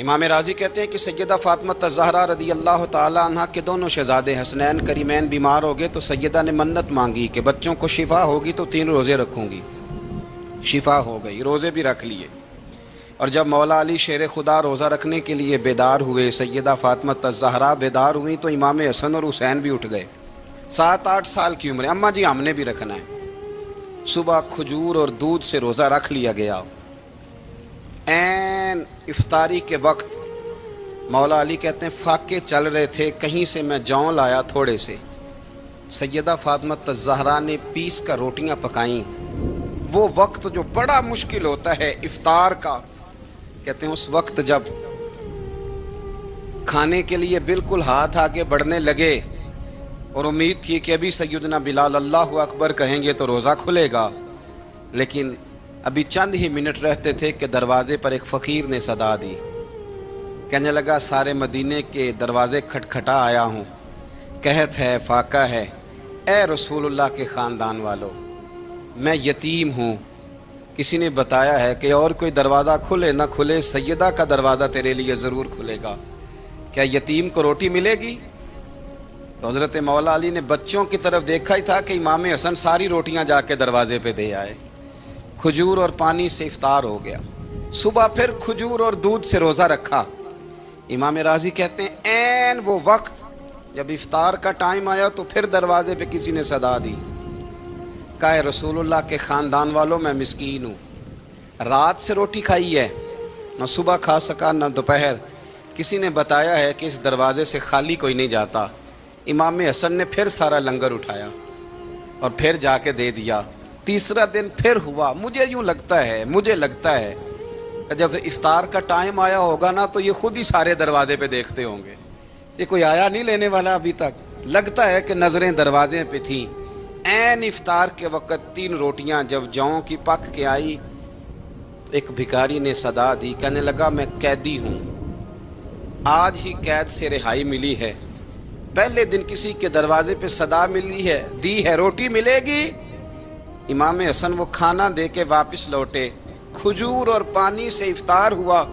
امام راضی کہتے ہیں کہ سیدہ فاطمہ الزہرا رضی اللہ تعالی عنہ کے دونوں شہزادے حسنین کریمین بیمار ہو گئے تو سیدہ نے منت مانگی کہ بچوں کو شفا ہوگی تو 3 روزے رکھوں گی۔ شفا ہو گئی، روزے بھی رکھ لیے۔ اور جب مولا علی شیر خدا روزہ رکھنے کے لیے بیدار ہوئے، سیدہ فاطمہ الزہرا بیدار ہوئیں تو امام حسن اور حسین بھی اٹھ گئے، 7-8 سال کی عمر۔ اماں جی ہم نے بھی رکھنا ہے۔ صبح کھجور اور دودھ سے روزہ رکھ لیا گیا۔ عین افطاری کے وقت مولا علی کہتے ہیں فاقے چل رہے تھے، کہیں سے میں جوں لایا تھوڑے سے، سیدہ فاطمہ الزہرا نے پیس کر روٹیاں پکائیں۔ وہ وقت جو بڑا مشکل ہوتا ہے افطار کا، کہتے ہیں اس وقت جب کھانے کے لیے بالکل ہاتھ آگے بڑھنے لگے اور امید تھی کہ ابھی سیدنا بلال اللہ اکبر کہیں گے تو روزہ کھلے گا، لیکن ابھی چند ہی منٹ رہتے تھے کہ دروازے پر ایک فقیر نے صدا دی۔ کہنے لگا سارے مدینے کے دروازے کھٹکھٹا آیا ہوں، قحط ہے، فاقہ ہے، اے رسول اللہ کے خاندان والو، میں یتیم ہوں، کسی نے بتایا ہے کہ اور کوئی دروازہ کھلے نہ کھلے سیدہ کا دروازہ تیرے لیے ضرور کھلے گا، کیا یتیم کو روٹی ملے گی؟ تو حضرت مولا علی نے بچوں کی طرف دیکھا ہی تھا کہ امام حسن ساری روٹیاں جا کے دروازے پہ دے آئے۔ کھجور اور پانی سے افطار ہو گیا۔ صبح پھر کھجور اور دودھ سے روزہ رکھا۔ امام راضی کہتے ہیں عین وہ وقت جب افطار کا ٹائم آیا تو پھر دروازے پہ کسی نے صدا دی، کہا اے رسول اللہ کے خاندان والوں میں مسکین ہوں، رات سے روٹی کھائی ہے، نہ صبح کھا سکا نہ دوپہر، کسی نے بتایا ہے کہ اس دروازے سے خالی کوئی نہیں جاتا۔ امام حسن نے پھر سارا لنگر اٹھایا اور پھر جا کے دے دیا۔ تیسرا دن پھر ہوا۔ مجھے لگتا ہے کہ جب افطار کا ٹائم آیا ہوگا نا تو یہ خود ہی سارے دروازے پہ دیکھتے ہوں گے، یہ کوئی آیا نہیں لینے والا ابھی تک۔ لگتا ہے کہ نظریں دروازے پہ تھیں۔ عین افطار کے وقت 3 روٹیاں جب جوں کی پک کے آئی تو ایک بھکاری نے صدا دی، کہنے لگا میں قیدی ہوں، آج ہی قید سے رہائی ملی ہے، پہلے دن کسی کے دروازے پہ صدا دی ہے روٹی ملے گی۔ امام حسن وہ کھانا دے کے واپس لوٹے، کھجور اور پانی سے افطار ہوا،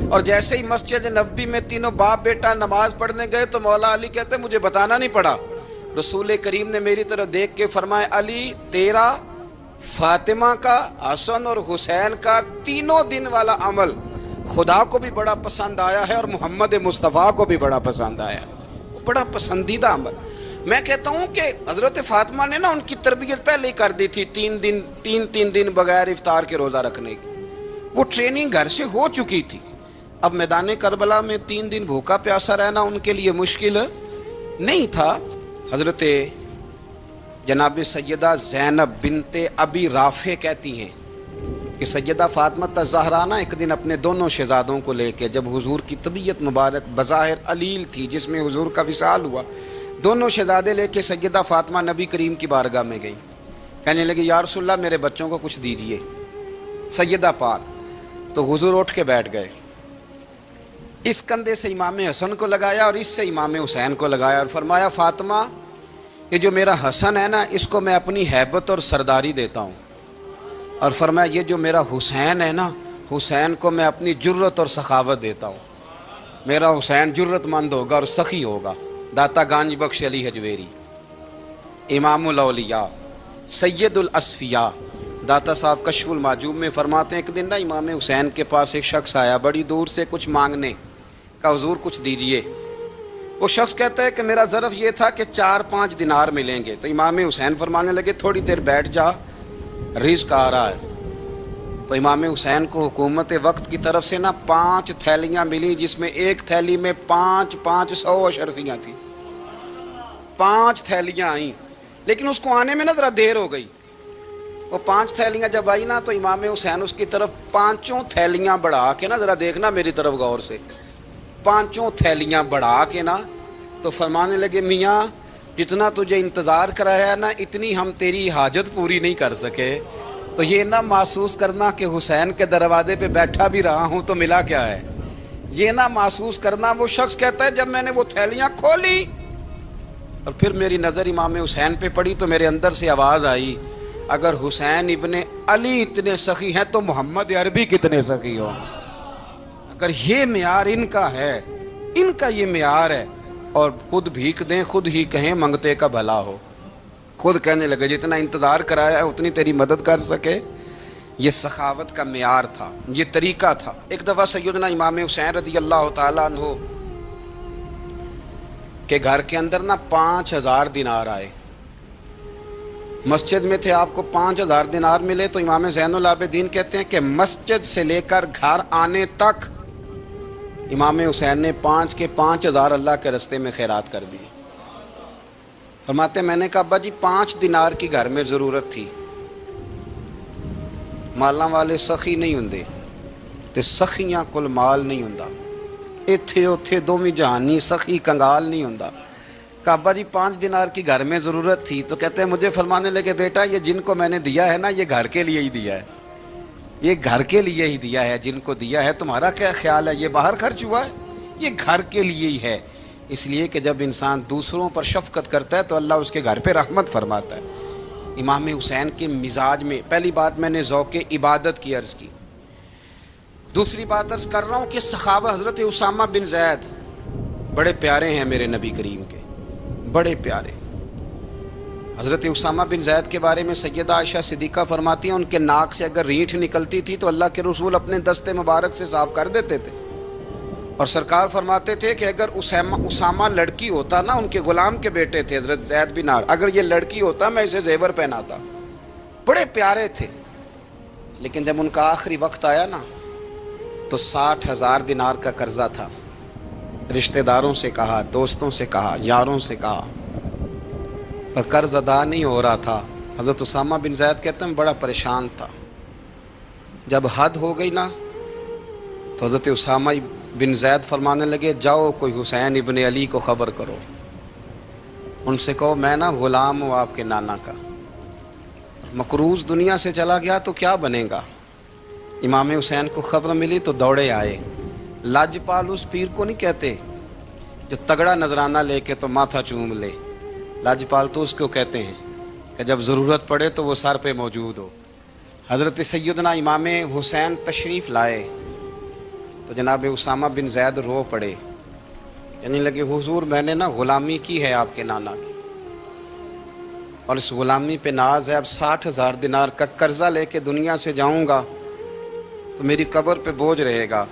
اور جیسے ہی مسجد نبوی میں تینوں باپ بیٹا نماز پڑھنے گئے تو مولا علی کہتے مجھے بتانا نہیں پڑا، رسول کریم نے میری طرف دیکھ کے فرمایا علی تیرا، فاطمہ کا، حسن اور حسین کا 3 دن والا عمل خدا کو بھی بڑا پسند آیا ہے اور محمد مصطفیٰ کو بھی بڑا پسند آیا، بڑا پسندیدہ عمل۔ میں کہتا ہوں کہ حضرت فاطمہ نے نا ان کی تربیت پہلے ہی کر دی تھی، 3 دن بغیر افطار کے روزہ رکھنے کی، وہ ٹریننگ گھر سے ہو چکی تھی۔ اب میدان کربلا میں 3 دن بھوکا پیاسا رہنا ان کے لیے مشکل نہیں تھا۔ حضرت جناب سیدہ زینب بنت ابی رافع کہتی ہیں کہ سیدہ فاطمہ الزہرا ایک دن اپنے دونوں شہزادوں کو لے کے، جب حضور کی طبیعت مبارک بظاہر علیل تھی جس میں حضور کا وصال ہوا، دونوں شہزادے لے کے سیدہ فاطمہ نبی کریم کی بارگاہ میں گئیں، کہنے لگی یا رسول اللہ میرے بچوں کو کچھ دیجئے سیدہ پاک۔ تو حضور اٹھ کے بیٹھ گئے، اس کندھے سے امام حسن کو لگایا اور اس سے امام حسین کو لگایا اور فرمایا فاطمہ یہ جو میرا حسن ہے نا اس کو میں اپنی ہیبت اور سرداری دیتا ہوں، اور فرمایا یہ جو میرا حسین ہے نا حسین کو میں اپنی جرت اور سخاوت دیتا ہوں، میرا حسین جرت مند ہوگا اور سخی ہوگا۔ داتا گانج بخش علی حجویری، امام الاولیاء، سید الاصفیاء، داتا صاحب کشف المعجوب میں فرماتے ہیں ایک دن نا امام حسین کے پاس ایک شخص آیا بڑی دور سے کچھ مانگنے کا، حضور کچھ دیجئے۔ وہ شخص کہتا ہے کہ میرا ظرف یہ تھا کہ 4-5 دینار ملیں گے، تو امام حسین فرمانے لگے تھوڑی دیر بیٹھ جا، رزق آ رہا ہے۔ تو امام حسین کو حکومت وقت کی طرف سے نا 5 تھیلیاں ملی، جس میں ایک تھیلی میں 500 اشرفیاں تھیں، 5 تھیلیاں آئیں، لیکن اس کو آنے میں نا ذرا دیر ہو گئی۔ وہ 5 تھیلیاں جب آئی نا تو امام حسین اس کی طرف 5 تھیلیاں بڑھا کے نا، ذرا دیکھنا میری طرف غور سے، 5 تھیلیاں بڑھا کے نا تو فرمانے لگے میاں جتنا تجھے انتظار کرایا ہے نا اتنی ہم تیری حاجت پوری نہیں کر سکے، تو یہ نہ محسوس کرنا کہ حسین کے دروازے پہ بیٹھا بھی رہا ہوں تو ملا کیا ہے، یہ نہ محسوس کرنا۔ وہ شخص کہتا ہے جب میں نے وہ تھیلیاں کھولی اور پھر میری نظر امام حسین پہ پڑی تو میرے اندر سے آواز آئی اگر حسین ابن علی اتنے سخی ہیں تو محمد عربی کتنے سخی ہوں۔ اگر یہ معیار ان کا ہے، ان کا یہ معیار ہے، اور خود بھیک دیں، خود ہی کہیں منگتے کا بھلا ہو، خود کہنے لگے جتنا انتظار کرایا ہے اتنی تیری مدد کر سکے، یہ سخاوت کا معیار تھا، یہ طریقہ تھا۔ ایک دفعہ سیدنا امام حسین رضی اللہ تعالیٰ عنہ کے گھر کے اندر 5000 دینار آئے، مسجد میں تھے، آپ کو 5000 دینار ملے تو امام زین العابدین کہتے ہیں کہ مسجد سے لے کر گھر آنے تک امام حسین نے 5000 اللہ کے رستے میں خیرات کر دی۔ فرماتے ہیں میں نے کہا ابا جی 5 دینار کی گھر میں ضرورت تھی، مالاں والے سخی نہیں ہوندے تے سخیاں کل مال نہیں ہوندا، ایتھے اوتھے دوویں جہانی سخی کنگال نہیں ہوندا۔ کہا ابا جی 5 دینار کی گھر میں ضرورت تھی، تو کہتے ہیں مجھے فرمانے لگے بیٹا یہ جن کو میں نے دیا ہے نا یہ گھر کے لیے ہی دیا ہے، یہ گھر کے لیے ہی دیا ہے، جن کو دیا ہے تمہارا کیا خیال ہے یہ باہر خرچ ہوا ہے، یہ گھر کے لیے ہی ہے۔ اس لیے کہ جب انسان دوسروں پر شفقت کرتا ہے تو اللہ اس کے گھر پہ رحمت فرماتا ہے۔ امام حسین کے مزاج میں پہلی بات میں نے ذوق عبادت کی عرض کی، دوسری بات عرض کر رہا ہوں کہ صحابہ حضرت اسامہ بن زید بڑے پیارے ہیں میرے نبی کریم کے، بڑے پیارے۔ حضرت اسامہ بن زید کے بارے میں سیدہ عائشہ صدیقہ فرماتی ہیں ان کے ناک سے اگر رینٹھ نکلتی تھی تو اللہ کے رسول اپنے دست مبارک سے صاف کر دیتے تھے، اور سرکار فرماتے تھے کہ اگر اسامہ لڑکی ہوتا نا، ان کے غلام کے بیٹے تھے حضرت زید بن عامر، اگر یہ لڑکی ہوتا میں اسے زیور پہناتا۔ بڑے پیارے تھے، لیکن جب ان کا آخری وقت آیا نا تو 60,000 دینار کا قرضہ تھا، رشتہ داروں سے کہا، دوستوں سے کہا، یاروں سے کہا، پر قرض ادا نہیں ہو رہا تھا۔ حضرت اسامہ بن زید کہتے ہیں بڑا پریشان تھا۔ جب حد ہو گئی نا تو حضرت اسامہ بن زید فرمانے لگے جاؤ کوئی حسین ابن علی کو خبر کرو، ان سے کہو میں نا غلام ہوں آپ کے نانا کا، مقروض دنیا سے چلا گیا تو کیا بنے گا۔ امام حسین کو خبر ملی تو دوڑے آئے۔ لاجپال اس پیر کو نہیں کہتے جو تگڑا نذرانہ لے کے تو ماتھا چوم لے، لاجپال تو اس کو کہتے ہیں کہ جب ضرورت پڑے تو وہ سر پہ موجود ہو۔ حضرت سیدنا امام حسین تشریف لائے تو جناب اسامہ بن زید رو پڑے، کہنے لگے حضور میں نے نا غلامی کی ہے آپ کے نانا کی، اور اس غلامی پہ ناز ہے، اب 60,000 دینار کا قرضہ لے کے دنیا سے جاؤں گا تو میری قبر پہ بوجھ رہے گا۔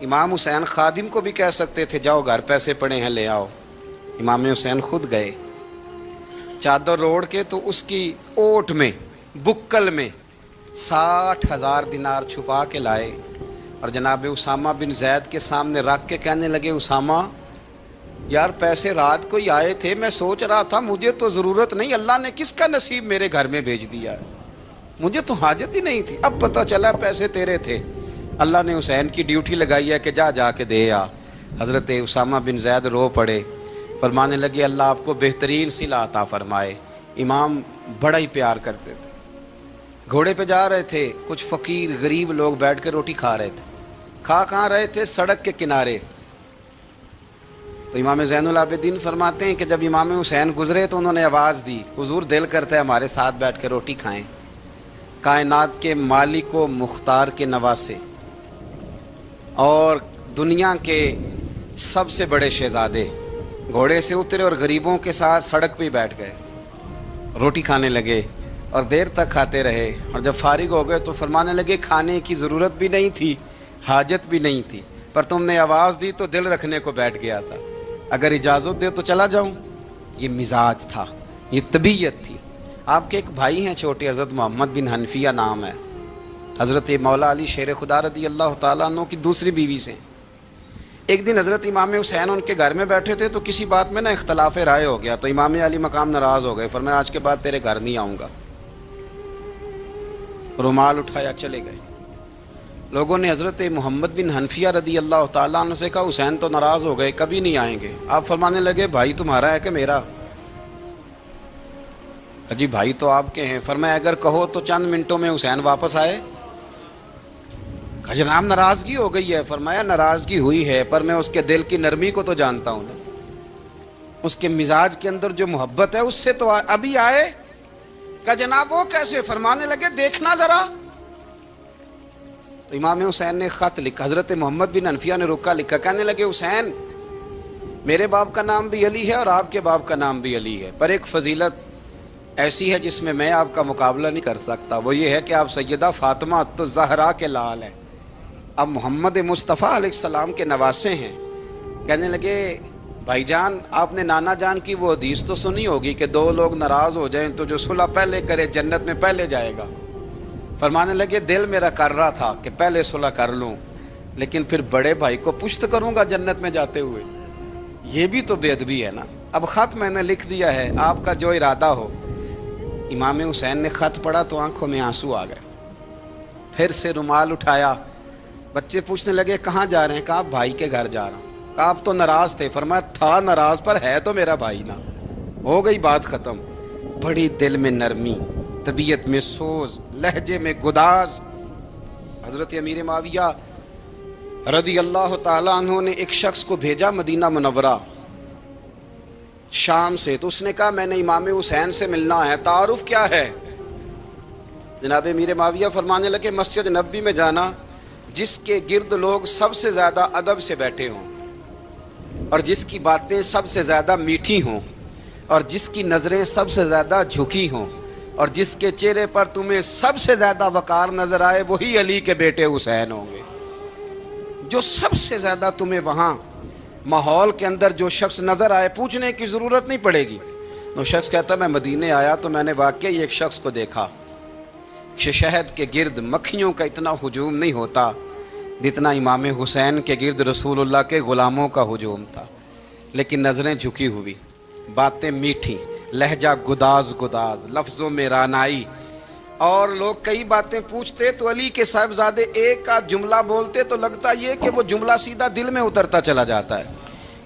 امام حسین خادم کو بھی کہہ سکتے تھے جاؤ گھر پیسے پڑے ہیں لے آؤ، امام حسین خود گئے، چادر روڑ کے تو اس کی اوٹ میں بکل میں 60,000 دینار چھپا کے لائے، اور جناب اسامہ بن زید کے سامنے رکھ کے کہنے لگے اسامہ یار پیسے رات کو ہی آئے تھے، میں سوچ رہا تھا مجھے تو ضرورت نہیں، اللہ نے کس کا نصیب میرے گھر میں بھیج دیا ہے، مجھے تو حاجت ہی نہیں تھی، اب پتہ چلا پیسے تیرے تھے، اللہ نے حسین کی ڈیوٹی لگائی ہے کہ جا کے دے آ۔ حضرت اسامہ بن زید رو پڑے، فرمانے لگے اللہ آپ کو بہترین صلہ عطا فرمائے۔ امام بڑا ہی پیار کرتے تھے، گھوڑے پہ جا رہے تھے، کچھ فقیر غریب لوگ بیٹھ کے روٹی کھا رہے تھے، کھا کہاں رہے تھے سڑک کے کنارے، تو امام زین العابدین فرماتے ہیں کہ جب امام حسین گزرے تو انہوں نے آواز دی حضور دل کرتا ہے ہمارے ساتھ بیٹھ کے روٹی کھائیں، کائنات کے مالک و مختار کے نواسے اور دنیا کے سب سے بڑے شہزادے گھوڑے سے اترے اور غریبوں کے ساتھ سڑک پہ بیٹھ گئے، روٹی کھانے لگے اور دیر تک کھاتے رہے، اور جب فارغ ہو گئے تو فرمانے لگے کھانے کی ضرورت بھی نہیں تھی، حاجت بھی نہیں تھی، پر تم نے آواز دی تو دل رکھنے کو بیٹھ گیا تھا، اگر اجازت دے تو چلا جاؤں۔ یہ مزاج تھا، یہ طبیعت تھی۔ آپ کے ایک بھائی ہیں چھوٹے حضرت محمد بن حنفیہ نام ہے، حضرت مولا علی شیر خدا رضی اللہ تعالیٰ عنہ کی دوسری بیوی سے۔ ایک دن حضرت امام حسین ان کے گھر میں بیٹھے تھے تو کسی بات میں نا اختلاف رائے ہو گیا، تو امام علی مقام ناراض ہو گئے، فرمایا آج کے بعد تیرے گھر نہیں آؤں گا، رومال اٹھایا چلے گئے۔ لوگوں نے حضرت محمد بن حنفیہ رضی اللہ تعالیٰ عنہ سے کہا حسین تو ناراض ہو گئے کبھی نہیں آئیں گے، آپ فرمانے لگے بھائی تمہارا ہے کہ میرا؟ جی بھائی تو آپ کے ہیں، فرمایا اگر کہو تو چند منٹوں میں حسین واپس آئے؟ جناب ناراضگی ہو گئی ہے، فرمایا ناراضگی ہوئی ہے پر میں اس کے دل کی نرمی کو تو جانتا ہوں نا، اس کے مزاج کے اندر جو محبت ہے اس سے تو ابھی آئے۔ کہ جناب وہ کیسے؟ فرمانے لگے دیکھنا ذرا، تو امام حسین نے خط لکھا، حضرت محمد بن حنفیہ نے رکا لکھا، کہنے لگے حسین میرے باپ کا نام بھی علی ہے اور آپ کے باپ کا نام بھی علی ہے، پر ایک فضیلت ایسی ہے جس میں آپ کا مقابلہ نہیں کر سکتا، وہ یہ ہے کہ آپ سیدہ فاطمہ تو زہرا کے لال ہیں، اب محمد مصطفیٰ علیہ السلام کے نواسے ہیں۔ کہنے لگے بھائی جان آپ نے نانا جان کی وہ حدیث تو سنی ہوگی کہ دو لوگ ناراض ہو جائیں تو جو صلح پہلے کرے جنت میں پہلے جائے گا۔ فرمانے لگے دل میرا کر رہا تھا کہ پہلے صلح کر لوں، لیکن پھر بڑے بھائی کو پشت کروں گا جنت میں جاتے ہوئے، یہ بھی تو بے ادبی ہے نا۔ اب خط میں نے لکھ دیا ہے، آپ کا جو ارادہ ہو۔ امام حسین نے خط پڑھا تو آنکھوں میں آنسو آ گئے، پھر سے رومال اٹھایا، بچے پوچھنے لگے کہاں جا رہے ہیں؟ کہا بھائی کے گھر جا رہا ہوں۔ کہا آپ تو ناراض تھے؟ فرمایا تھا ناراض پر ہے تو میرا بھائی نا، ہو گئی بات ختم۔ بڑی دل میں نرمی، طبیعت میں سوز، لہجے میں گداز۔ حضرت امیر معاویہ رضی اللہ تعالیٰ عنہ نے ایک شخص کو بھیجا مدینہ منورہ شام سے، تو اس نے کہا میں نے امام حسین سے ملنا ہے، تعارف کیا ہے؟ جناب امیر معاویہ فرمانے لگے مسجد نبوی میں جانا جس کے گرد لوگ سب سے زیادہ ادب سے بیٹھے ہوں اور جس کی باتیں سب سے زیادہ میٹھی ہوں اور جس کی نظریں سب سے زیادہ جھکی ہوں اور جس کے چہرے پر تمہیں سب سے زیادہ وقار نظر آئے وہی علی کے بیٹے حسین ہوں گے۔ جو سب سے زیادہ تمہیں وہاں ماحول کے اندر جو شخص نظر آئے پوچھنے کی ضرورت نہیں پڑے گی۔ وہ شخص کہتا میں مدینے آیا تو میں نے واقعی ایک شخص کو دیکھا، شہد کے گرد مکھیوں کا اتنا ہجوم نہیں ہوتا جتنا امام حسین کے گرد رسول اللہ کے غلاموں کا ہجوم تھا، لیکن نظریں جھکی ہوئی، باتیں میٹھی، لہجہ گداز گداز، لفظوں میں رانائی، اور لوگ کئی باتیں پوچھتے تو علی کے صاحبزادے ایک آدھ جملہ بولتے تو لگتا یہ کہ وہ جملہ سیدھا دل میں اترتا چلا جاتا ہے۔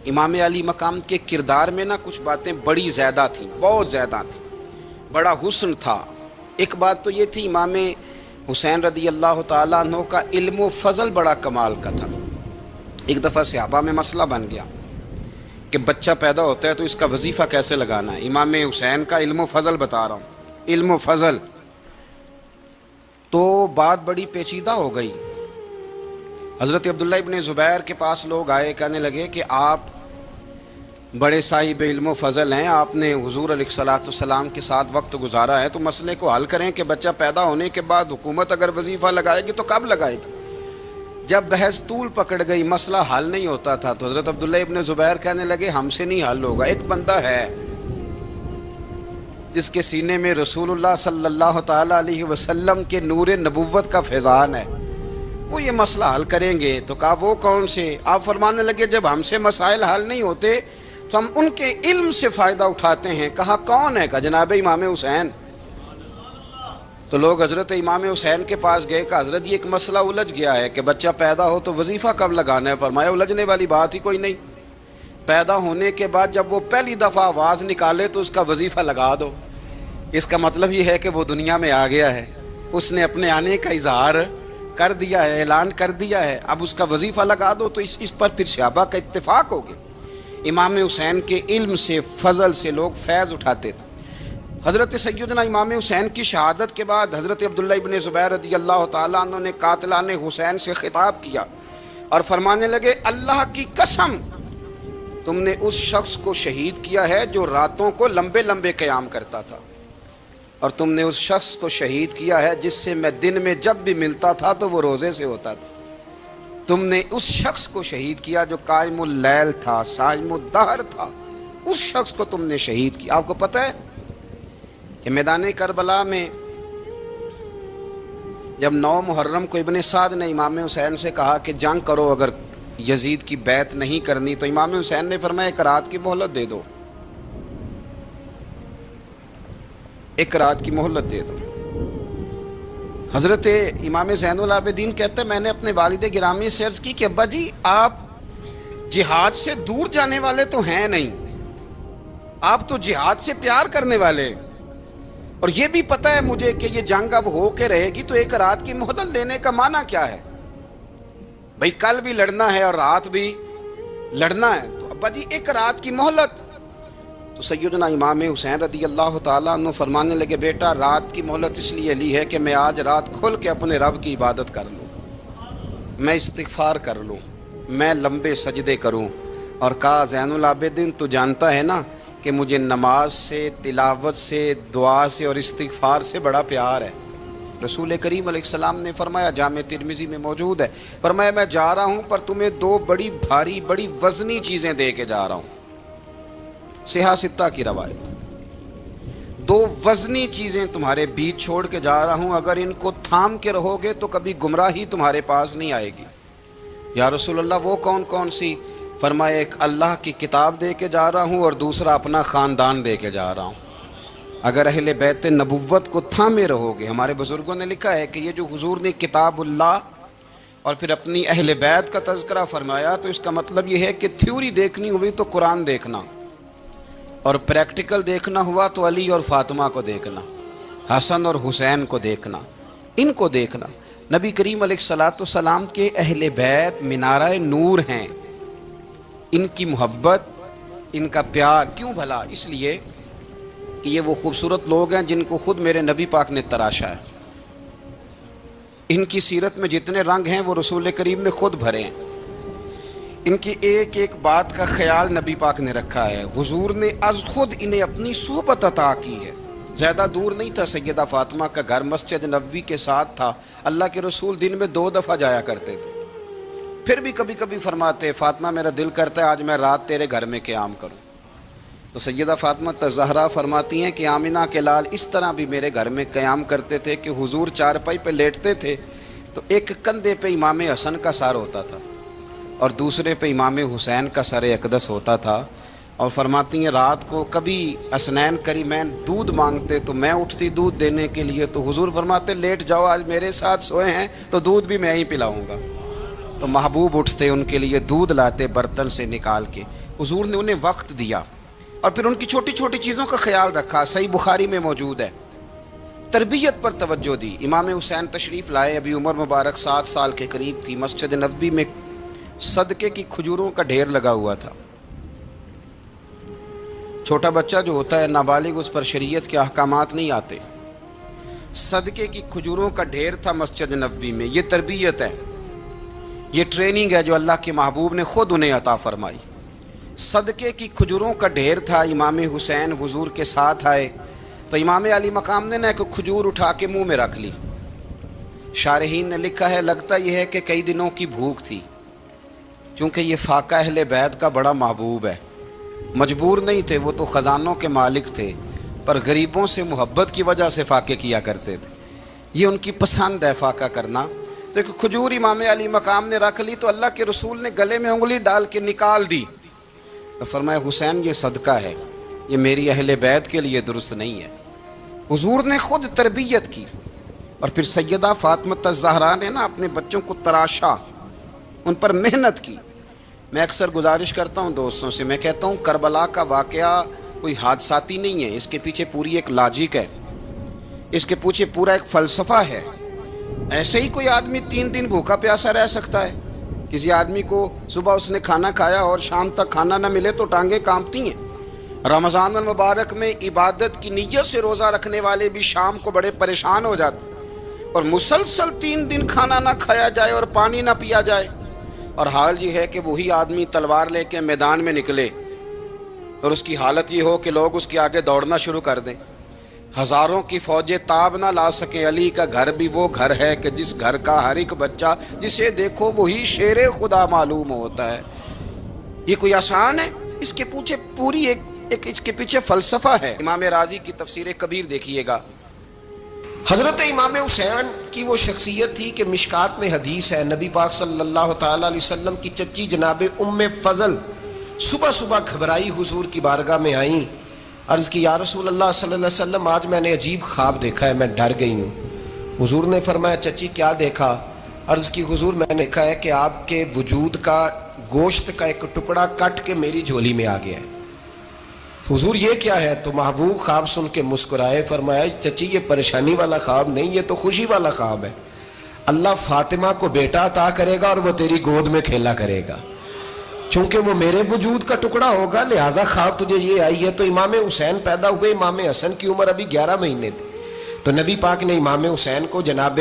امام علی مقام کے کردار میں نا کچھ باتیں بڑی زیادہ تھیں، بہت زیادہ تھیں، بڑا حسن تھا۔ ایک بات تو یہ تھی امام حسین رضی اللہ تعالیٰ عنہ کا علم و فضل بڑا کمال کا تھا۔ ایک دفعہ صحابہ میں مسئلہ بن گیا کہ بچہ پیدا ہوتا ہے تو اس کا وظیفہ کیسے لگانا ہے۔ امام حسین کا علم و فضل بتا رہا ہوں، علم و فضل، تو بات بڑی پیچیدہ ہو گئی۔ حضرت عبداللہ ابن زبیر کے پاس لوگ آئے، کہنے لگے کہ آپ بڑے صاحب علم و فضل ہیں، آپ نے حضور علیہ الصلوۃ والسلام کے ساتھ وقت گزارا ہے، تو مسئلے کو حل کریں کہ بچہ پیدا ہونے کے بعد حکومت اگر وظیفہ لگائے گی تو کب لگائے گی؟ جب بحث طول پکڑ گئی، مسئلہ حل نہیں ہوتا تھا، تو حضرت عبداللہ ابن زبیر کہنے لگے ہم سے نہیں حل ہوگا، ایک بندہ ہے جس کے سینے میں رسول اللہ صلی اللہ تعالیٰ علیہ وسلم کے نور نبوت کا فیضان ہے، وہ یہ مسئلہ حل کریں گے۔ تو کہا وہ کون سے؟ آپ فرمانے لگے جب ہم سے مسائل حل نہیں ہوتے تو ہم ان کے علم سے فائدہ اٹھاتے ہیں۔ کہا کون ہے؟ کہا جناب امام حسین۔ تو لوگ حضرت امام حسین کے پاس گئے کہ حضرت یہ ایک مسئلہ الجھ گیا ہے کہ بچہ پیدا ہو تو وظیفہ کب لگانا ہے؟ فرمایا الجھنے والی بات ہی کوئی نہیں، پیدا ہونے کے بعد جب وہ پہلی دفعہ آواز نکالے تو اس کا وظیفہ لگا دو۔ اس کا مطلب یہ ہے کہ وہ دنیا میں آ گیا ہے، اس نے اپنے آنے کا اظہار کر دیا ہے، اعلان کر دیا ہے، اب اس کا وظیفہ لگا دو۔ تو اس پر پھر صحابہ کا اتفاق ہو گیا۔ امام حسین کے علم سے، فضل سے لوگ فیض اٹھاتے تھے۔ حضرت سیدنا امام حسین کی شہادت کے بعد حضرت عبداللہ ابن زبیر رضی اللہ تعالیٰ عنہ نے قاتلان حسین سے خطاب کیا اور فرمانے لگے اللہ کی قسم تم نے اس شخص کو شہید کیا ہے جو راتوں کو لمبے لمبے قیام کرتا تھا، اور تم نے اس شخص کو شہید کیا ہے جس سے میں دن میں جب بھی ملتا تھا تو وہ روزے سے ہوتا تھا۔ تم نے اس شخص کو شہید کیا جو قائم اللیل تھا، صائم الدہر تھا، اس شخص کو تم نے شہید کیا۔ آپ کو پتہ ہے کہ میدان کربلا میں جب 9 محرم کو ابن سعد نے امام حسین سے کہا کہ جنگ کرو اگر یزید کی بیعت نہیں کرنی، تو امام حسین نے فرمایا ایک رات کی مہلت دے دو، ایک رات کی مہلت دے دو۔ حضرت امام زین العابدین کہتے ہیں میں نے اپنے والد گرامی سے عرض کی کہ ابا جی آپ جہاد سے دور جانے والے تو ہیں نہیں، آپ تو جہاد سے پیار کرنے والے، اور یہ بھی پتہ ہے مجھے کہ یہ جنگ اب ہو کے رہے گی، تو ایک رات کی مہلت لینے کا معنی کیا ہے؟ بھئی کل بھی لڑنا ہے اور رات بھی لڑنا ہے، تو ابا جی ایک رات کی مہلت۔ تو سیدنا امام حسین رضی اللہ تعالیٰ عنہ فرمانے لگے بیٹا رات کی مہلت اس لیے لی ہے کہ میں آج رات کھل کے اپنے رب کی عبادت کر لوں۔ میں استغفار کر لوں، میں لمبے سجدے کروں. اور کہا زین العابدین تو جانتا ہے نا کہ مجھے نماز سے، تلاوت سے، دعا سے اور استغفار سے بڑا پیار ہے. رسول کریم علیہ السلام نے فرمایا، جامع ترمذی میں موجود ہے، فرمایا میں جا رہا ہوں پر تمہیں دو بڑی بھاری بڑی وزنی چیزیں دے کے جا رہا ہوں. صحیح ستہ کی روایت. دو وزنی چیزیں تمہارے بیچ چھوڑ کے جا رہا ہوں، اگر ان کو تھام کے رہو گے تو کبھی گمراہی تمہارے پاس نہیں آئے گی. یا رسول اللہ وہ کون کون سی؟ فرمایا ایک اللہ کی کتاب دے کے جا رہا ہوں اور دوسرا اپنا خاندان دے کے جا رہا ہوں. اگر اہل بیت نبوت کو تھامے رہو گے، ہمارے بزرگوں نے لکھا ہے کہ یہ جو حضور نے کتاب اللہ اور پھر اپنی اہل بیت کا تذکرہ فرمایا تو اس کا مطلب یہ ہے کہ تھیوری دیکھنی ہوئی تو قرآن دیکھنا، اور پریکٹیکل دیکھنا ہوا تو علی اور فاطمہ کو دیکھنا، حسن اور حسین کو دیکھنا، ان کو دیکھنا. نبی کریم علیہ الصلاۃ والسلام کے اہل بیت منارہ نور ہیں. ان کی محبت، ان کا پیار کیوں بھلا؟ اس لیے کہ یہ وہ خوبصورت لوگ ہیں جن کو خود میرے نبی پاک نے تراشا ہے. ان کی سیرت میں جتنے رنگ ہیں وہ رسول کریم نے خود بھرے ہیں. ان کی ایک ایک بات کا خیال نبی پاک نے رکھا ہے. حضور نے از خود انہیں اپنی صحبت عطا کی ہے. زیادہ دور نہیں تھا سیدہ فاطمہ کا گھر، مسجد نبوی کے ساتھ تھا. اللہ کے رسول دن میں 2 دفعہ جایا کرتے تھے. پھر بھی کبھی کبھی فرماتے، فاطمہ میرا دل کرتا ہے آج میں رات تیرے گھر میں قیام کروں. تو سیدہ فاطمہ الزہرا فرماتی ہیں کہ آمنہ کے لال اس طرح بھی میرے گھر میں قیام کرتے تھے کہ حضور چارپائی پہ لیٹتے تھے تو ایک کندھے پہ امام حسن کا سر ہوتا تھا اور دوسرے پہ امام حسین کا سر اقدس ہوتا تھا. اور فرماتی ہیں رات کو کبھی حسنین کریمین دودھ مانگتے تو میں اٹھتی دودھ دینے کے لیے، تو حضور فرماتے لیٹ جاؤ آج میرے ساتھ سوئے ہیں تو دودھ بھی میں ہی پلاؤں گا. تو محبوب اٹھتے ان کے لیے دودھ لاتے برتن سے نکال کے. حضور نے انہیں وقت دیا اور پھر ان کی چھوٹی چھوٹی چیزوں کا خیال رکھا. صحیح بخاری میں موجود ہے. تربیت پر توجہ دی. امام حسین تشریف لائے، ابھی عمر مبارک 7 سال کے قریب تھی. مسجد نبوی میں صدقے کی کھجوروں کا ڈھیر لگا ہوا تھا. چھوٹا بچہ جو ہوتا ہے نابالغ، اس پر شریعت کے احکامات نہیں آتے. صدقے کی کھجوروں کا ڈھیر تھا مسجد نبوی میں. یہ تربیت ہے، یہ ٹریننگ ہے جو اللہ کے محبوب نے خود انہیں عطا فرمائی. صدقے کی کھجوروں کا ڈھیر تھا. امام حسین حضور کے ساتھ آئے تو امام علی مقام نے ایک کھجور اٹھا کے منہ میں رکھ لی. شارحین نے لکھا ہے لگتا یہ ہے کہ کئی دنوں کی بھوک تھی، کیونکہ یہ فاقہ اہل بیت کا بڑا محبوب ہے. مجبور نہیں تھے، وہ تو خزانوں کے مالک تھے، پر غریبوں سے محبت کی وجہ سے فاقے کیا کرتے تھے. یہ ان کی پسند ہے فاقہ کرنا. تو ایک کھجور امام علی مقام نے رکھ لی تو اللہ کے رسول نے گلے میں انگلی ڈال کے نکال دی. تو فرمایا حسین یہ صدقہ ہے، یہ میری اہل بیت کے لیے درست نہیں ہے. حضور نے خود تربیت کی. اور پھر سیدہ فاطمہ الزہرا نے نا اپنے بچوں کو تراشا، ان پر محنت کی. میں اکثر گزارش کرتا ہوں دوستوں سے، میں کہتا ہوں کربلا کا واقعہ کوئی حادثاتی نہیں ہے، اس کے پیچھے پوری ایک لاجک ہے، اس کے پیچھے پورا ایک فلسفہ ہے. ایسے ہی کوئی آدمی 3 دن بھوکا پیاسا رہ سکتا ہے؟ کسی آدمی کو صبح اس نے کھانا کھایا اور شام تک کھانا نہ ملے تو ٹانگیں کانپتی ہیں. رمضان المبارک میں عبادت کی نیت سے روزہ رکھنے والے بھی شام کو بڑے پریشان ہو جاتے، اور مسلسل 3 دن کھانا نہ کھایا جائے اور پانی نہ پیا جائے. اور حال یہ ہے کہ وہی آدمی تلوار لے کے میدان میں نکلے اور اس کی حالت یہ ہو کہ لوگ اس کے آگے دوڑنا شروع کر دیں. ہزاروں کی فوجیں تاب نہ لا سکیں. علی کا گھر بھی وہ گھر ہے کہ جس گھر کا ہر ایک بچہ جسے دیکھو وہی شیر خدا معلوم ہوتا ہے. یہ کوئی آسان ہے؟ اس کے پیچھے پوری ایک اس کے پیچھے فلسفہ ہے. امام راضی کی تفسیر کبیر دیکھیے گا. حضرت امام حسین کی وہ شخصیت تھی کہ مشکات میں حدیث ہے، نبی پاک صلی اللہ تعالی علیہ وسلم کی چچی جناب ام فضل صبح صبح گھبرائی حضور کی بارگاہ میں آئیں. عرض کی یا رسول اللہ صلی اللہ علیہ وسلم آج میں نے عجیب خواب دیکھا ہے، میں ڈر گئی ہوں. حضور نے فرمایا چچی کیا دیکھا؟ عرض کی حضور میں نے دیکھا ہے کہ آپ کے وجود کا گوشت کا ایک ٹکڑا کٹ کے میری جھولی میں آ گیا ہے. حضور یہ کیا ہے؟ تو محبوب خواب سن کے مسکرائے، فرمایا چچی یہ پریشانی والا خواب نہیں، یہ تو خوشی والا خواب ہے. اللہ فاطمہ کو بیٹا عطا کرے گا اور وہ تیری گود میں کھیلا کرے گا. چونکہ وہ میرے وجود کا ٹکڑا ہوگا لہذا خواب تجھے یہ آئی ہے. تو امام حسین پیدا ہوئے، امام حسن کی عمر ابھی 11 مہینے تھی. تو نبی پاک نے امام حسین کو جناب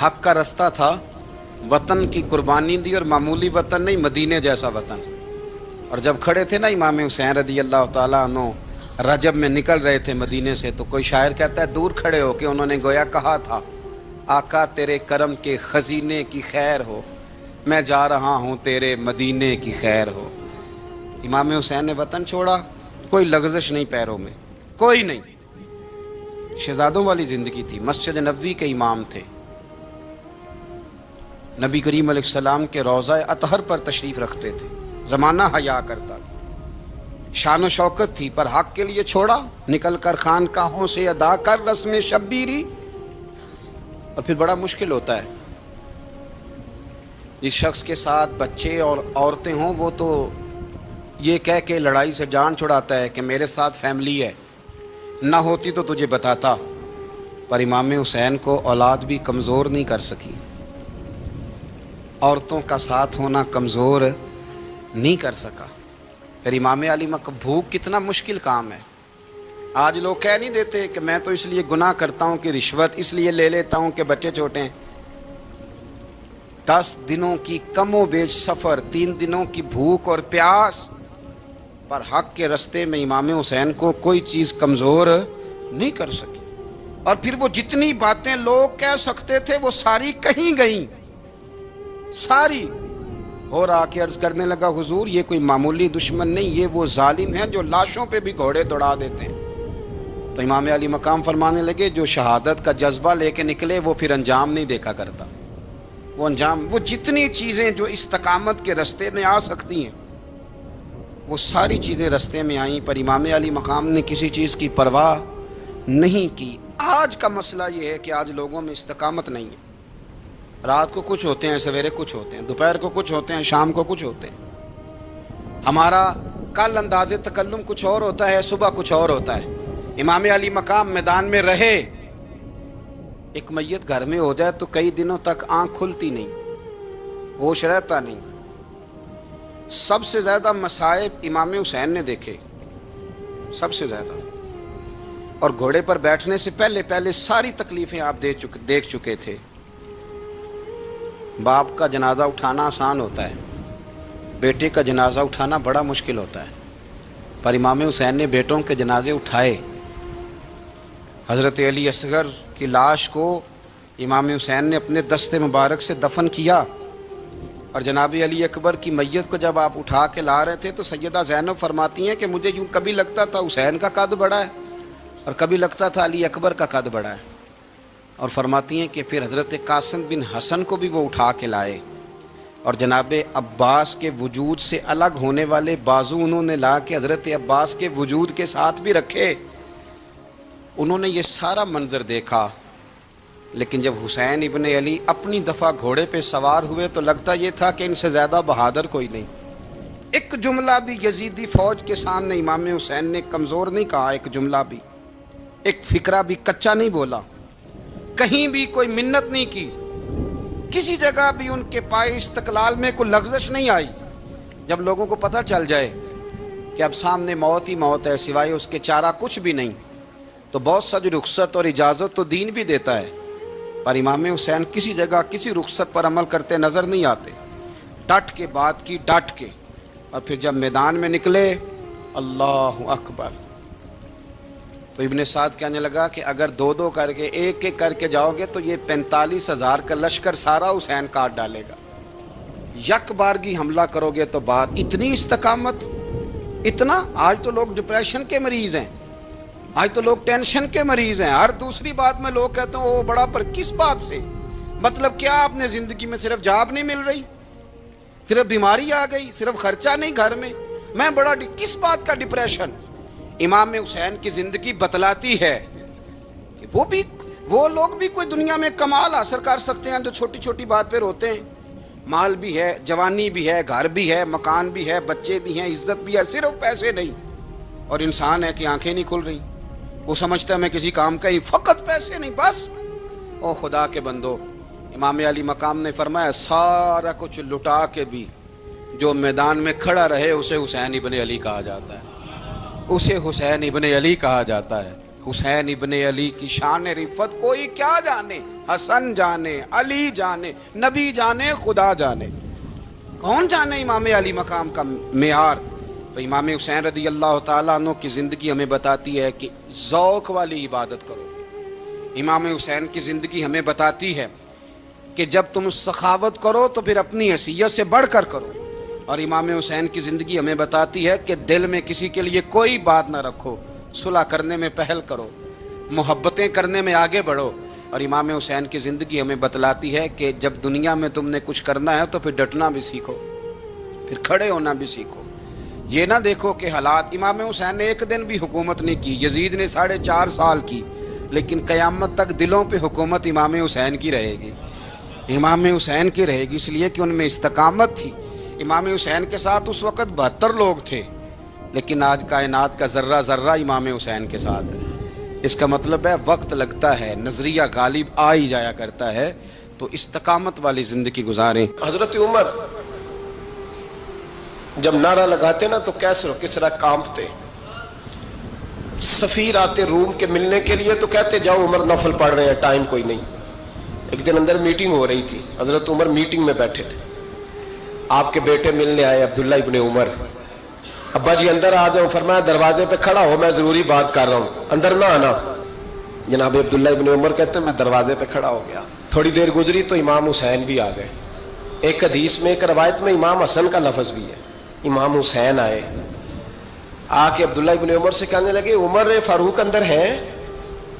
حق کا رستہ تھا، وطن کی قربانی دی، اور معمولی وطن نہیں، مدینے جیسا وطن. اور جب کھڑے تھے نا امام حسین رضی اللہ تعالیٰ عنہ رجب میں نکل رہے تھے مدینے سے، تو کوئی شاعر کہتا ہے دور کھڑے ہو کے انہوں نے گویا کہا تھا، آقا تیرے کرم کے خزینے کی خیر ہو، میں جا رہا ہوں تیرے مدینے کی خیر ہو. امام حسین نے وطن چھوڑا، کوئی لغزش نہیں پیروں میں، کوئی نہیں. شہزادوں والی زندگی تھی، مسجد نبوی کے امام تھے، نبی کریم علیہ السلام کے روضہ اطہر پر تشریف رکھتے تھے، زمانہ حیا کرتا تھا، شان و شوکت تھی، پر حق کے لیے چھوڑا، نکل کر خانقاہوں سے ادا کر رسم شبیری. اور پھر بڑا مشکل ہوتا ہے، جس شخص کے ساتھ بچے اور عورتیں ہوں وہ تو یہ کہہ کے لڑائی سے جان چھڑاتا ہے کہ میرے ساتھ فیملی ہے، نہ ہوتی تو تجھے بتاتا. پر امام حسین کو اولاد بھی کمزور نہیں کر سکی، عورتوں کا ساتھ ہونا کمزور نہیں کر سکا. پھر امام علی بھوک کتنا مشکل کام ہے. آج لوگ کہہ نہیں دیتے کہ میں تو اس لیے گناہ کرتا ہوں کہ رشوت اس لیے لے لیتا ہوں کہ بچے چھوٹے ہیں. 10 دنوں کی کم و بیش سفر، 3 دنوں کی بھوک اور پیاس، پر حق کے رستے میں امام حسین کو کوئی چیز کمزور نہیں کر سکی. اور پھر وہ جتنی باتیں لوگ کہہ سکتے تھے وہ ساری کہیں گئیں، ساری. اور آ کے عرض کرنے لگا حضور یہ کوئی معمولی دشمن نہیں، یہ وہ ظالم ہیں جو لاشوں پہ بھی گھوڑے دوڑا دیتے ہیں. تو امام علی مقام فرمانے لگے جو شہادت کا جذبہ لے کے نکلے وہ پھر انجام نہیں دیکھا کرتا. وہ انجام، وہ جتنی چیزیں جو استقامت کے رستے میں آ سکتی ہیں وہ ساری چیزیں رستے میں آئیں، پر امام علی مقام نے کسی چیز کی پرواہ نہیں کی. آج کا مسئلہ یہ ہے کہ آج لوگوں میں استقامت نہیں ہے. رات کو کچھ ہوتے ہیں، سویرے کچھ ہوتے ہیں، دوپہر کو کچھ ہوتے ہیں، شام کو کچھ ہوتے ہیں. ہمارا کل انداز تکلم کچھ اور ہوتا ہے، صبح کچھ اور ہوتا ہے. امام علی مقام میدان میں رہے، ایک میت گھر میں ہو جائے تو کئی دنوں تک آنکھ کھلتی نہیں، ہوش رہتا نہیں. سب سے زیادہ مصائب امام حسین نے دیکھے، سب سے زیادہ. اور گھوڑے پر بیٹھنے سے پہلے ساری تکلیفیں آپ دیکھ چکے تھے. باپ کا جنازہ اٹھانا آسان ہوتا ہے، بیٹے کا جنازہ اٹھانا بڑا مشکل ہوتا ہے. پر امام حسین نے بیٹوں کے جنازے اٹھائے. حضرت علی اصغر کی لاش کو امام حسین نے اپنے دست مبارک سے دفن کیا، اور جناب علی اکبر کی میت کو جب آپ اٹھا کے لا رہے تھے تو سیدہ زینب فرماتی ہیں کہ مجھے یوں کبھی لگتا تھا حسین کا قد بڑا ہے اور کبھی لگتا تھا علی اکبر کا قد بڑا ہے. اور فرماتی ہیں کہ پھر حضرت قاسم بن حسن کو بھی وہ اٹھا کے لائے، اور جناب عباس کے وجود سے الگ ہونے والے بازو انہوں نے لا کے حضرت عباس کے وجود کے ساتھ بھی رکھے. انہوں نے یہ سارا منظر دیکھا. لیکن جب حسین ابن علی اپنی دفعہ گھوڑے پہ سوار ہوئے تو لگتا یہ تھا کہ ان سے زیادہ بہادر کوئی نہیں. ایک جملہ بھی یزیدی فوج کے سامنے امام حسین نے کمزور نہیں کہا، ایک جملہ بھی، ایک فکرہ بھی کچا نہیں بولا، کہیں بھی کوئی منت نہیں کی، کسی جگہ بھی ان کے پائے استقلال میں کوئی لغزش نہیں آئی. جب لوگوں کو پتہ چل جائے کہ اب سامنے موت ہی موت ہے، سوائے اس کے چارہ کچھ بھی نہیں، تو بہت ساری رخصت اور اجازت تو دین بھی دیتا ہے. پر امام حسین کسی جگہ کسی رخصت پر عمل کرتے نظر نہیں آتے. ڈٹ کے بات کی، ڈٹ کے. اور پھر جب میدان میں نکلے، اللہ اکبر، تو ابن سعد کہنے لگا کہ اگر 2 کر کے ایک کر کے جاؤ گے تو یہ 45,000 کا لشکر سارا حسین کاٹ ڈالے گا. یک بارگی حملہ کرو گے تو بات. اتنی استقامت، اتنا. آج تو لوگ ڈپریشن کے مریض ہیں، آج تو لوگ ٹینشن کے مریض ہیں. ہر دوسری بات میں لوگ کہتے ہیں وہ بڑا، پر کس بات سے؟ مطلب کیا آپ نے زندگی میں صرف جاب نہیں مل رہی، صرف بیماری آ گئی، صرف خرچہ نہیں گھر میں بڑا کس بات کا ڈپریشن؟ امام حسین کی زندگی بتلاتی ہے کہ وہ لوگ بھی کوئی دنیا میں کمال حاصل کر سکتے ہیں جو چھوٹی چھوٹی بات پہ روتے ہیں. مال بھی ہے، جوانی بھی ہے، گھر بھی ہے، مکان بھی ہے، بچے بھی ہیں، عزت بھی ہے، صرف پیسے نہیں. اور انسان ہے کہ آنکھیں نہیں کھل رہی، وہ سمجھتا ہے میں کسی کام کا ہی، فقط پیسے نہیں بس. او خدا کے بندو، امام علی مقام نے فرمایا سارا کچھ لٹا کے بھی جو میدان میں کھڑا رہے اسے حسین ابن علی کہا جاتا ہے، اسے حسین ابن علی کہا جاتا ہے. حسین ابن علی کی شان رفت کوئی کیا جانے. حسن جانے، علی جانے، نبی جانے، خدا جانے، کون جانے امام علی مقام کا معیار؟ تو امام حسین رضی اللہ تعالیٰ عنہ کی زندگی ہمیں بتاتی ہے کہ ذوق والی عبادت کرو۔ امام حسین کی زندگی ہمیں بتاتی ہے کہ جب تم سخاوت کرو تو پھر اپنی حیثیت سے بڑھ کر کرو، اور امام حسین کی زندگی ہمیں بتاتی ہے کہ دل میں کسی کے لیے کوئی بات نہ رکھو، صلح کرنے میں پہل کرو، محبتیں کرنے میں آگے بڑھو۔ اور امام حسین کی زندگی ہمیں بتلاتی ہے کہ جب دنیا میں تم نے کچھ کرنا ہے تو پھر ڈٹنا بھی سیکھو، پھر کھڑے ہونا بھی سیکھو۔ یہ نہ دیکھو کہ حالات، امام حسین نے ایک دن بھی حکومت نہیں کی، یزید نے 4.5 سال کی، لیکن قیامت تک دلوں پہ حکومت امام حسین کی رہے گی، امام حسین کی رہے گی، اس لیے کہ ان میں استقامت تھی۔ امام حسین کے ساتھ اس وقت 72 لوگ تھے، لیکن آج کائنات کا ذرہ ذرہ امام حسین کے ساتھ ہے۔ اس کا مطلب ہے وقت لگتا ہے، نظریہ غالب آ ہی جایا کرتا ہے، تو استقامت والی زندگی گزاریں۔ حضرت عمر جب نعرہ لگاتے نا تو کیسے کس طرح کانپتے۔ سفیر آتے روم کے ملنے کے لیے تو کہتے جاؤ عمر نفل پڑھ رہے ہیں، ٹائم کوئی نہیں۔ ایک دن اندر میٹنگ ہو رہی تھی، حضرت عمر میٹنگ میں بیٹھے تھے، آپ کے بیٹے ملنے آئے عبداللہ ابن عمر۔ ابا جی اندر آ جاؤ، فرمایا دروازے پہ کھڑا ہو، میں ضروری بات کر رہا ہوں، اندر نہ آنا۔ جناب عبداللہ ابن عمر کہتے ہیں میں دروازے پہ کھڑا ہو گیا، تھوڑی دیر گزری تو امام حسین بھی آ گئے۔ ایک حدیث میں، ایک روایت میں امام حسن کا لفظ بھی ہے، امام حسین آئے، آ کے عبداللہ ابن عمر سے کہنے لگے عمر فاروق اندر ہیں؟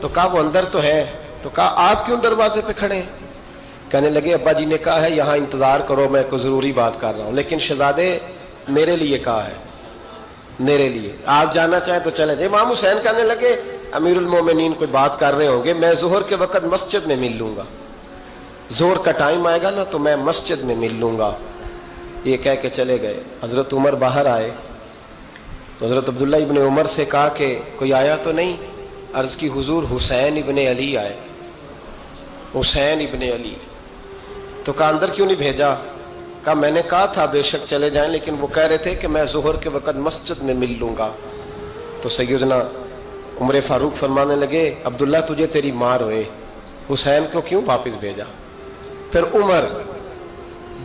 تو کہا وہ اندر تو ہے۔ تو کہا آپ کیوں دروازے پہ کھڑے ہیں؟ کہنے لگے ابا جی نے کہا ہے یہاں انتظار کرو، میں کوئی ضروری بات کر رہا ہوں، لیکن شہزادے میرے لیے کہا ہے، میرے لیے آپ جانا چاہیں تو چلے جائیں۔ امام حسین کہنے لگے امیر المومنین کوئی بات کر رہے ہوں گے، میں ظہر کے وقت مسجد میں مل لوں گا، ظہر کا ٹائم آئے گا نا تو میں مسجد میں مل لوں گا۔ یہ کہہ کے چلے گئے۔ حضرت عمر باہر آئے تو حضرت عبداللہ ابن عمر سے کہا کہ کوئی آیا تو نہیں؟ عرض کی حضور حسین ابن علی آئے، حسین ابن علی۔ تو کہا اندر کیوں نہیں بھیجا؟ کہا میں نے کہا تھا بے شک چلے جائیں، لیکن وہ کہہ رہے تھے کہ میں ظہر کے وقت مسجد میں مل لوں گا۔ تو سیدنا عمر فاروق فرمانے لگے عبداللہ تجھے تیری مار ہوئے، حسین کو کیوں واپس بھیجا؟ پھر عمر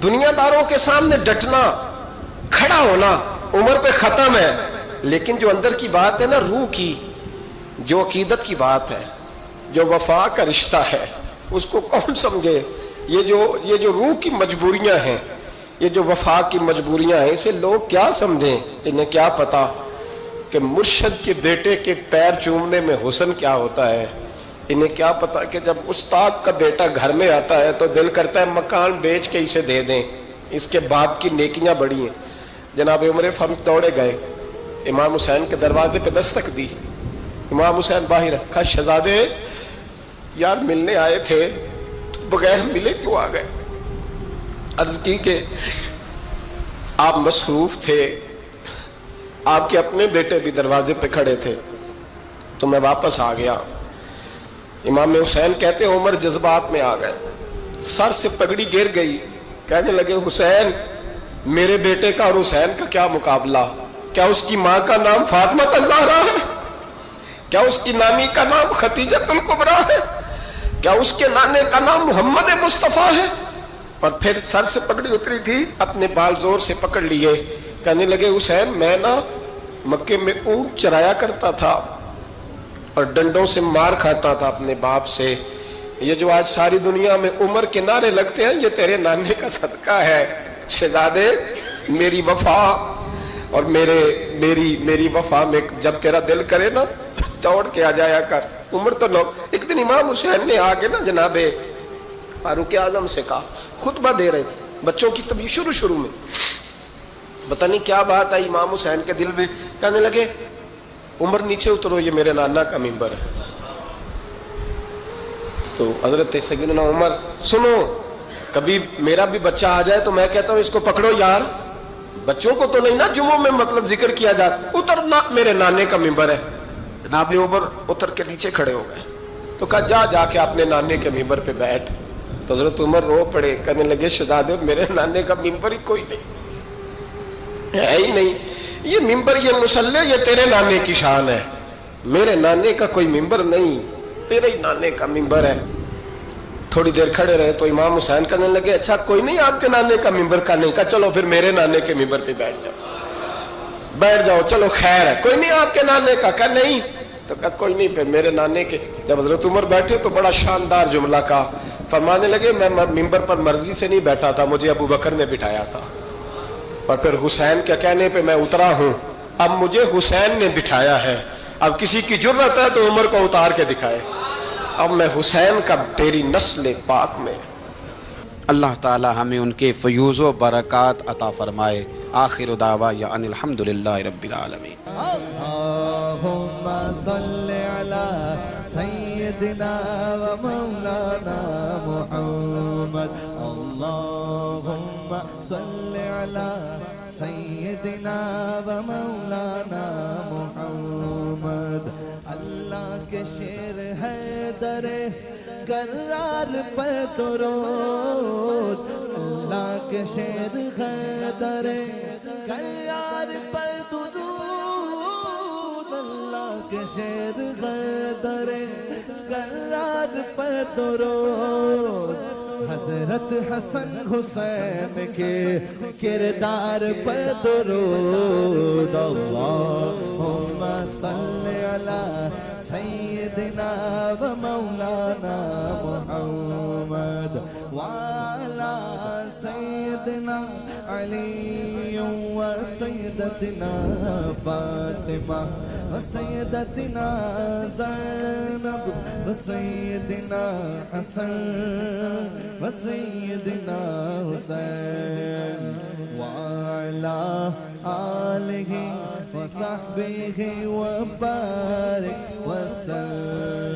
دنیا داروں کے سامنے ڈٹنا، کھڑا ہونا عمر پہ ختم ہے، لیکن جو اندر کی بات ہے نا، روح کی، جو عقیدت کی بات ہے، جو وفا کا رشتہ ہے، اس کو کون سمجھے؟ یہ جو روح کی مجبوریاں ہیں، یہ جو وفا کی مجبوریاں ہیں، اسے لوگ کیا سمجھیں؟ انہیں کیا پتا کہ مرشد کے بیٹے کے پیر چومنے میں حسن کیا ہوتا ہے؟ انہیں کیا پتا کہ جب استاد کا بیٹا گھر میں آتا ہے تو دل کرتا ہے مکان بیچ کے اسے دے دیں، اس کے باپ کی نیکیاں بڑی ہیں۔ جناب عمر فاروق دوڑے گئے، امام حسین کے دروازے پہ دستک دی، امام حسین باہر رکھا، شہزادے یار ملنے آئے تھے تو بغیر ملے کیوں آ گئے؟ عرض کی کہ آپ مصروف تھے، آپ کے اپنے بیٹے بھی دروازے پہ کھڑے تھے تو میں واپس آ گیا۔ امام حسین کہتے ہیں عمر جذبات میں آ گئے، سر سے پگڑی گر گئی، کہنے لگے حسین میرے بیٹے کا اور حسین کا کیا مقابلہ؟ کیا اس کی ماں کا نام فاطمہ الزہرا ہے؟ کیا اس کی نانی کا نام خدیجہ الکبریٰ ہے؟ کیا اس کے نانے کا نام محمد مصطفیٰ ہے؟ اور پھر سر سے پگڑی اتری تھی، اپنے بال زور سے پکڑ لیے، کہنے لگے حسین میں نا مکے میں اونٹ چرایا کرتا تھا اور ڈنڈوں سے مار کھاتا تھا اپنے باپ سے، یہ جو آج ساری دنیا میں عمر کے نعرے لگتے ہیں یہ تیرے نانے کا صدقہ ہے۔ شہزادے میری وفا اور میری وفا میں جب تیرا دل کرے نا دوڑ کے آ جایا کر۔ عمر تو نو، ایک دن امام حسین نے آگے نا جناب فاروق اعظم سے کہا، خطبہ دے رہے تھے بچوں کی طبیعت شروع میں، پتہ نہیں کیا بات آئی امام حسین کے دل میں، کہنے لگے عمر نیچے اترو، یہ میرے نانا کا ممبر ہے۔ تو حضرت سیدنا عمر سنو، کبھی میرا بھی بچہ آ جائے تو میں کہتا ہوں اس کو پکڑو یار، بچوں کو تو نہیں نا جمعوں میں مطلب ذکر کیا جاتا، اترنا میرے نانے کا ممبر ہے۔ جناب عمر اتر کے نیچے کھڑے ہو گئے تو کہا جا کے اپنے نانے کے ممبر پہ بیٹھ۔ تو حضرت عمر رو پڑے، کہنے لگے شہزادے میرے نانے کا ممبر ہی کوئی نہیں ہے ہی نہیں، یہ ممبر یہ مصلی یہ تیرے نانے کی شان ہے، میرے نانے کا کوئی ممبر نہیں، تیرے ہی نانے کا ممبر ہے۔ تھوڑی دیر کھڑے رہے تو امام حسین کہنے لگے اچھا کوئی نہیں آپ کے نانے کا ممبر کا نہیں؟ کہا چلو پھر میرے نانے کے ممبر پہ بیٹھ جاؤ چلو خیر ہے. کوئی نہیں آپ کے نانے کا؟ کہا نہیں. تو کہا کوئی نہیں پھر میرے نانے کے. جب حضرت عمر بیٹھے تو بڑا شاندار جملہ کہا, فرمانے لگے میں ممبر پر مرضی سے نہیں بیٹھا تھا, مجھے ابو بکر نے بٹھایا تھا, اور پھر حسین کے کہنے پہ میں اترا ہوں, اب مجھے حسین نے بٹھایا ہے, اب کسی کی جرت ہے تو عمر کو اتار کے دکھائے, اب میں حسین کا تیری نسل پاک میں. اللہ تعالی ہمیں ان کے فیوز و برکات عطا فرمائے. آخر دعوانا ان الحمدللہ رب العالمین. اللہم صلی علی سیدنا و مولانا محمد. اللہم صلی علی سیدنا و مولانا محمد. اللہ کے شیر ہے درے کرار پر درود, اللہ کے شیر ہے درے کرار پر درود, اللہ کے شیر ہے درے کرار پر درود. حضرت حسن حسین کے کردار پر درود. اللہم صلی علی سیدنا و مولانا محمد وعلا سیدنا علی و سیدتنا فاطمہ و سیدتنا زینب و سیدنا حسن و سیدنا حسین وعلا آلہ وصحبہ وبارک وسلم.